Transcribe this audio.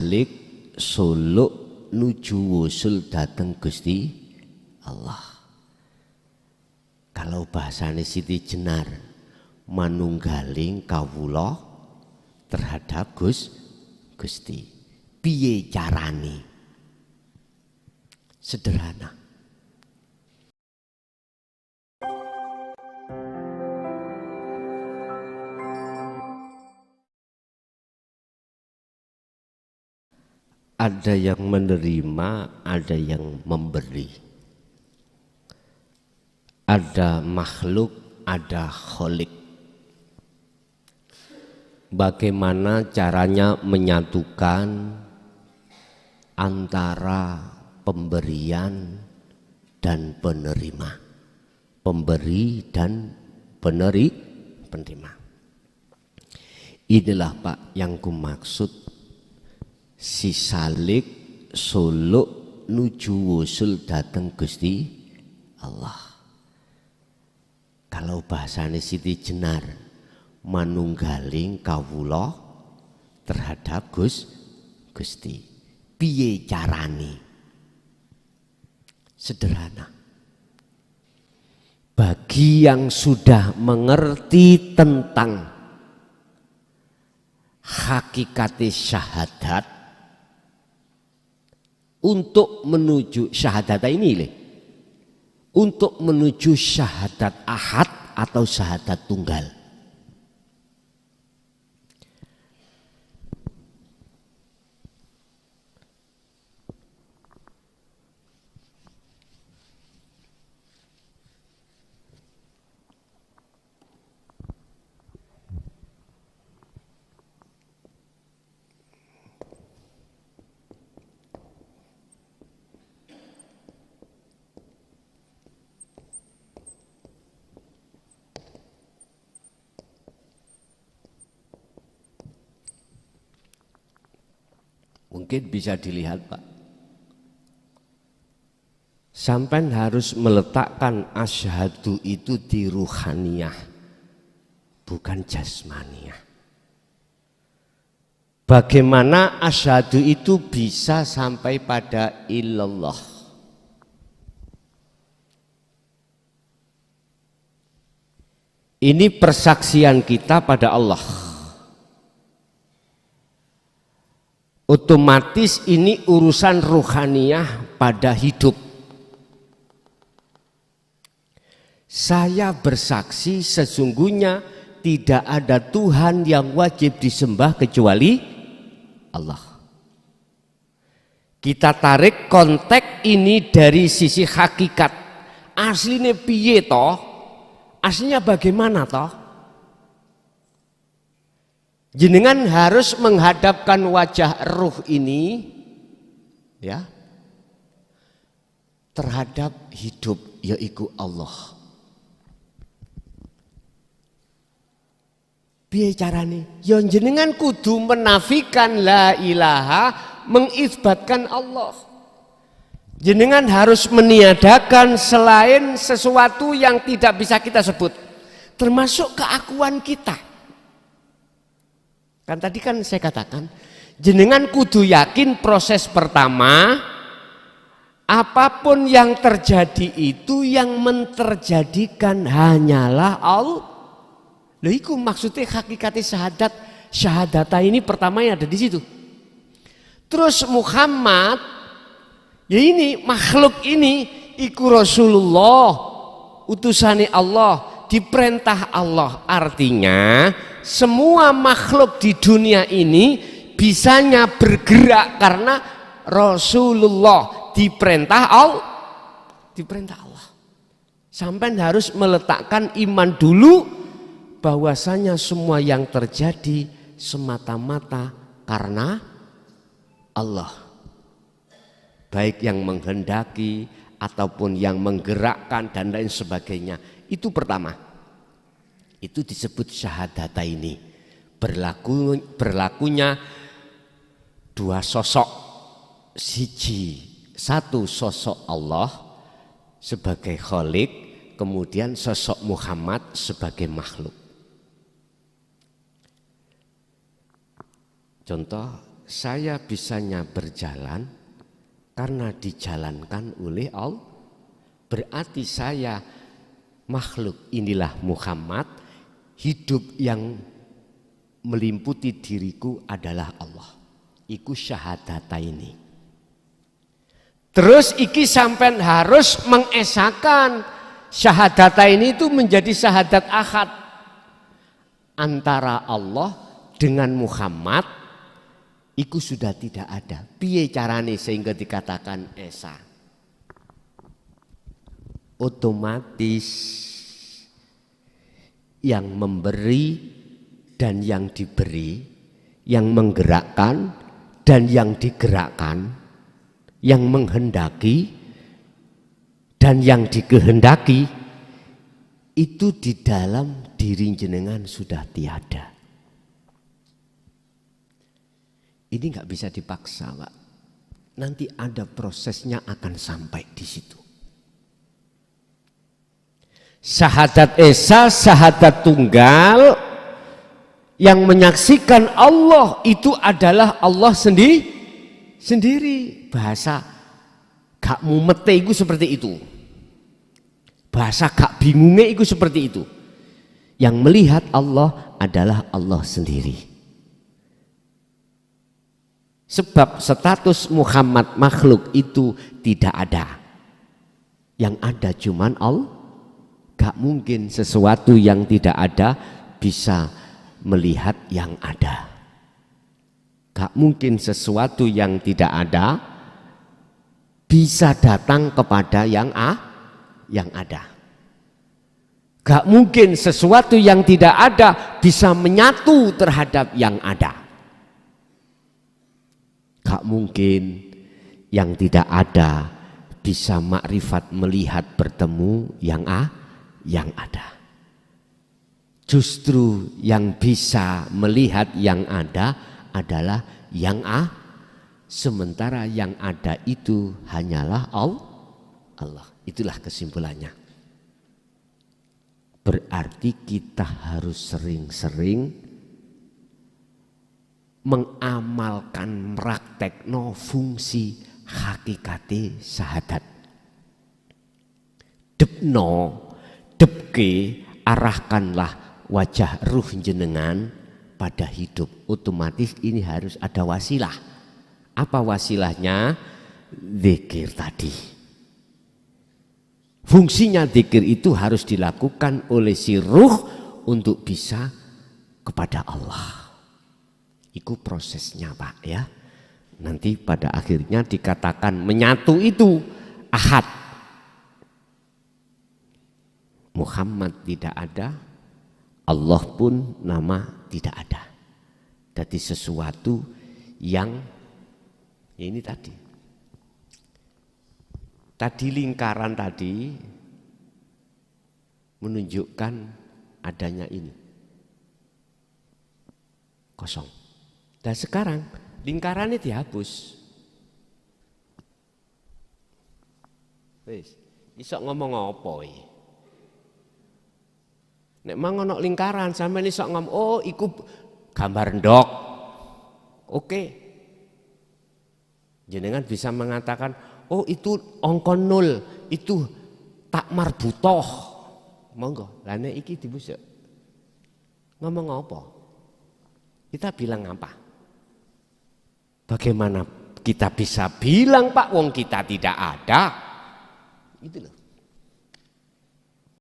Lik suluk nuju wusul dateng Gusti Allah. Kalau bahasane Siti Jenar, manunggaling kawula terhadap Gusti. Piye carane? Sederhana. Ada yang menerima, ada yang memberi. Ada makhluk, ada kholik. Bagaimana caranya menyatukan antara pemberian dan penerima, pemberi dan penerima. Inilah Pak yang kumaksud si salik suluk nuju wusul dateng Gusti Allah. Kalau bahasane Siti Jenar, manunggaling kawula terhadap Gusti. Piye carane? Sederhana. Bagi yang sudah mengerti tentang hakikat syahadat, untuk menuju syahadat ini untuk menuju syahadat ahad atau syahadat tunggal. Mungkin bisa dilihat Pak, sampai harus meletakkan asyhadu itu di ruhaniyah, bukan jasmaniyah. Bagaimana asyhadu itu bisa sampai pada illallah? Ini persaksian kita pada Allah. Otomatis ini urusan ruhaniyah pada hidup. Saya bersaksi sesungguhnya tidak ada Tuhan yang wajib disembah kecuali Allah. Kita tarik konteks ini dari sisi hakikat. Aslinya piye toh? Aslinya bagaimana toh? Jenengan harus menghadapkan wajah ruh ini ya terhadap hidup, yaitu Allah. Piye carane? Ya jenengan kudu menafikan la ilaha, mengisbatkan Allah. Jenengan harus meniadakan selain sesuatu yang tidak bisa kita sebut, termasuk keakuan kita. Kan tadi kan saya katakan, jenengan kudu yakin proses pertama, apapun yang terjadi itu yang menterjadikan hanyalah Allah. Loh itu maksudnya hakikatnya syahadat. Syahadata ini pertamanya ada di situ. Terus Muhammad, ya ini makhluk ini iku Rasulullah, utusane Allah, diperintah Allah. Artinya semua makhluk di dunia ini bisanya bergerak karena Rasulullah diperintah Allah. Sampai harus meletakkan iman dulu bahwasanya semua yang terjadi semata-mata karena Allah. Baik yang menghendaki ataupun yang menggerakkan dan lain sebagainya. Itu pertama. Itu disebut syahadata ini. Berlakunya dua sosok. Satu sosok Allah sebagai Khalik, kemudian sosok Muhammad sebagai makhluk. Contoh saya bisanya berjalan karena dijalankan oleh Allah. Berarti saya makhluk inilah Muhammad, hidup yang melimputi diriku adalah Allah. Iku syahadata ini. Terus iki sampean harus mengesahkan syahadata ini itu menjadi syahadat ahad antara Allah dengan Muhammad. Iku sudah tidak ada. Piye carane sehingga dikatakan esa? Otomatis yang memberi dan yang diberi, yang menggerakkan dan yang digerakkan, yang menghendaki dan yang dikehendaki, itu di dalam diri jenengan sudah tiada. Ini nggak bisa dipaksa, Pak. Nanti ada prosesnya akan sampai di situ. Syahadat esa, syahadat tunggal yang menyaksikan Allah itu adalah Allah sendiri. Bahasa gak mumete itu seperti itu. Bahasa gak bingungnya itu seperti itu. Yang melihat Allah adalah Allah sendiri. Sebab status Muhammad makhluk itu tidak ada. Yang ada cuman Allah. Gak mungkin sesuatu yang tidak ada bisa melihat yang ada. Gak mungkin sesuatu yang tidak ada bisa datang kepada yang ada. Gak mungkin sesuatu yang tidak ada bisa menyatu terhadap yang ada. Gak mungkin yang tidak ada bisa makrifat melihat bertemu yang ada. Justru yang bisa melihat yang ada adalah yang sementara yang ada itu hanyalah Allah. Itulah kesimpulannya. Berarti kita harus sering-sering mengamalkan praktekno fungsi hakikati syahadat. Depke arahkanlah wajah ruh jenengan pada hidup. Otomatis ini harus ada wasilah. Apa wasilahnya? Zikir tadi. Fungsinya zikir itu harus dilakukan oleh si ruh untuk bisa kepada Allah. Itu prosesnya, Pak, ya. Nanti pada akhirnya dikatakan menyatu itu ahad. Muhammad tidak ada, Allah pun nama tidak ada. Jadi sesuatu yang ini tadi. Tadi lingkaran tadi menunjukkan adanya ini. Kosong. Dan sekarang lingkarannya dihapus. Wis, iso ngomong apa iki? Nek mang ono lingkaran sampeyan iso ngomong, oh iku gambar ndok. Oke. Jenengan bisa mengatakan, oh itu angka 0, itu tak marbutoh. Monggo, lah nek iki dibusuk. Ngomong apa? Kita bilang apa? Bagaimana kita bisa bilang, Pak, wong kita tidak ada? Itu loh.